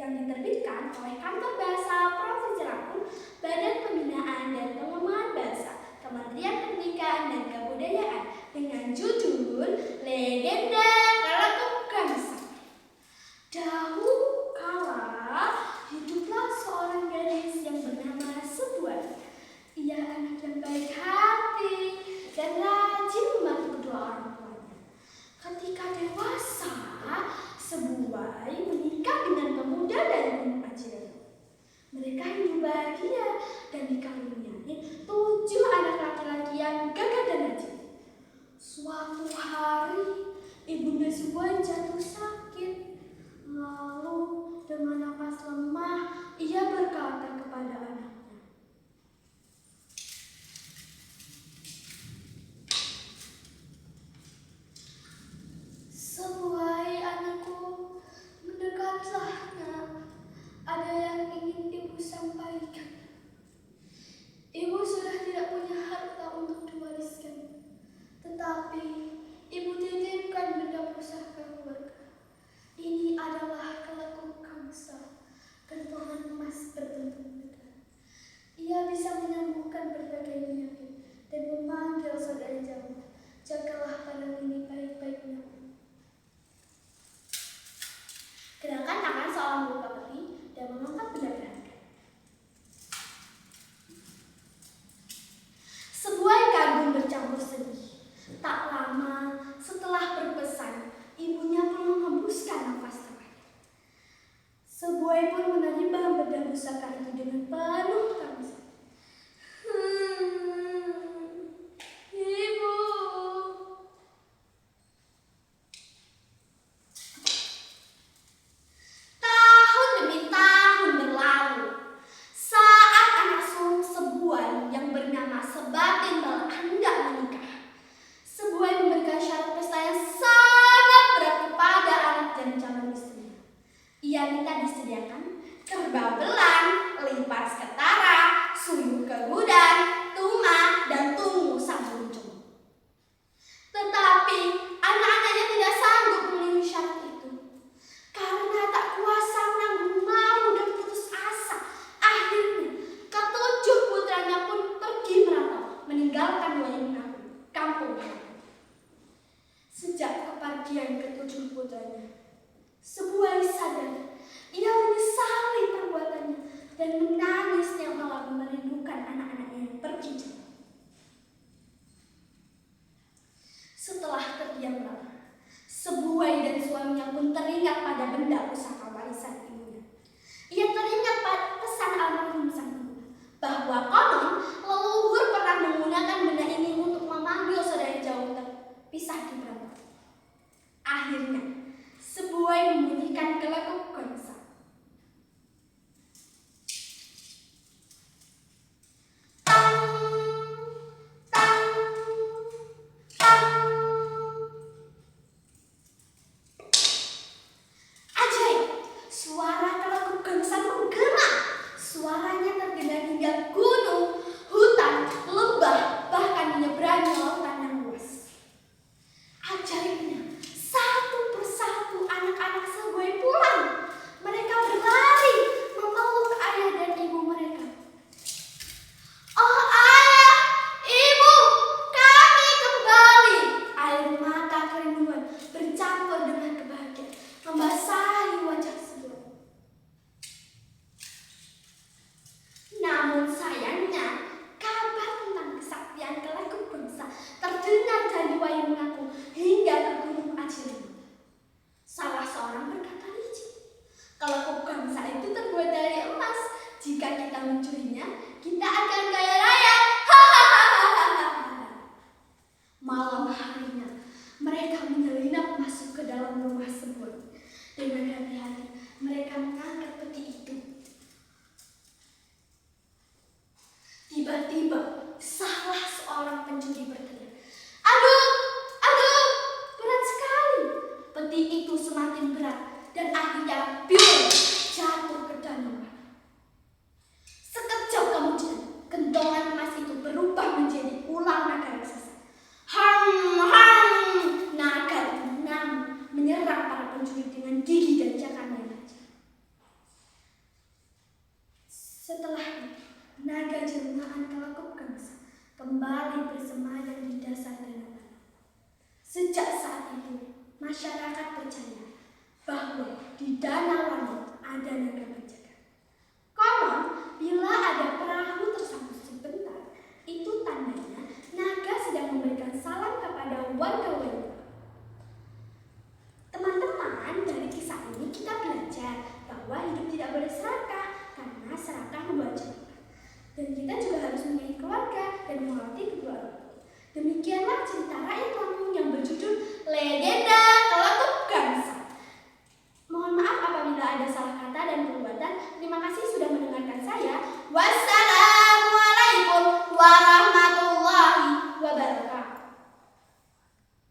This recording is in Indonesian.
yang diterbitkan oleh Kantor Bahasa Provinsi Lampung, Badan Pembinaan dan Pengembangan Bahasa, Kementerian Pendidikan dan Kebudayaan dengan judul Legenda Kelekuk Gangsa. Dahulu kala hiduplah seorang gadis yang bernama Sebuai. Ia anak yang baik hati dan rajin membantu kedua orang tuanya. Ketika dewasa, Sebuai menikah dengan pemuda dari Gunung Ajiran. Mereka hidup bahagia dan dikaruniai 7 anak laki-laki yang gagah dan rajin. Suatu hari, ibunda Sebuai jatuh sakit. Lalu dengan napas lemah, ia berkata kepada anaknya, "Sebuai anakku, mendekatlah nak. Ada yang ingin ibu sampaikan. Ibu sudah tidak punya harta untuk diwariskan, tetapi ibu titipkan benda pusaka keluarga. Ini adalah kelekuk gangsa, gantungan emas berbentuk bulat. Ia bisa menyembuhkan berbagai penyakit dan memanggil saudara jauh. Jagalah barang ini baik-baiknya." Gerakan tangan seorang membuka peti dan mengangkat benda berharga. Sebuai kagum bercampur sedih. Tak lama setelah berpesan, ibunya pun menghembuskan nafas terakhir. Sebuai pun menerima benda pusaka itu dengan penuh tangis. Ibu. Tahun demi tahun berlalu. Saat anak sulung Sebuai yang bernama Sebatin hendak menikah, Sebuai memberikan syarat pesta yang sangat berat kepada anak dan calon istrinya. Ia minta disediakan kerbau belang, lipas ketara, suyuk kegudan, tuma, dan tungu sang buncung. Tetapi anak-anaknya tidak sanggup memenuhi syarat itu. Karena tak kuasa menanggung malu dan putus asa, akhirnya ke-7 putranya pun pergi merantau, meninggalkan Wayang kampung. Sejak kepergian ke-7 putranya, Sebuai sadar ia menyesali perbuatannya dan menangis setiap malam merindukan anak-anaknya yang pergi jauh. Setelah terdiam lama, Sebuai dan suaminya pun teringat pada benda pusaka warisan ibunya. Ia teringat pada pesan almarhum sang ibu bahwa konon leluhur pernah menggunakan benda ini untuk memanggil saudara jauh terpisah di perantauan. Akhirnya, Sebuai membunyikan kelekuk gangsa. Suara kelekuk gangsa menggema. Suaranya terdengar hingga gunung, hutan, lembah, bahkan menyeberangi lautan yang luas. Ajaibnya, satu persatu anak-anak Sebuai pulang. Mereka berlari memeluk ayah dan ibu mereka. "Oh ayah, ibu, kami kembali." Air mata kerinduan bercampur dengan kebahagiaan membasahi wajah Sebuai. Namun sayangnya, kabar tentang kesaktian kelekuk gangsa terdengar dari Wayang Mengaku hingga ke Gunung Ajiran. Salah seorang berkata licik, kelekuk gangsa itu terbuat dari emas. Jika kita mencurinya, kita akan kaya raya. Malam harinya, mereka menyelinap masuk ke dalam rumah Sebuai. Dengan hati-hati, mereka mengangkat peti itu. Tiba-tiba, salah seorang pencuri berteriak, "Aduh, aduh, berat sekali." Peti itu semakin berat dan akhirnya jatuh ke danau. Seketika jelmaan kelakuk bangsa kembali bersemayam di dasar danau. Sejak saat itu, masyarakat percaya bahwa di Danau Wani ada naga penjaga. Konon, bila ada perahu tersangkut sebentar, itu tandanya naga sedang memberikan salam kepada warga wanita. Teman-teman, dari kisah ini kita belajar bahwa hidup tidak boleh serakah karena serakah membawa celaka. Dan kita juga harus menyayangi keluarga dan menghormati kedua orang tua. Demikianlah cerita rakyat Lampung yang berjudul Legenda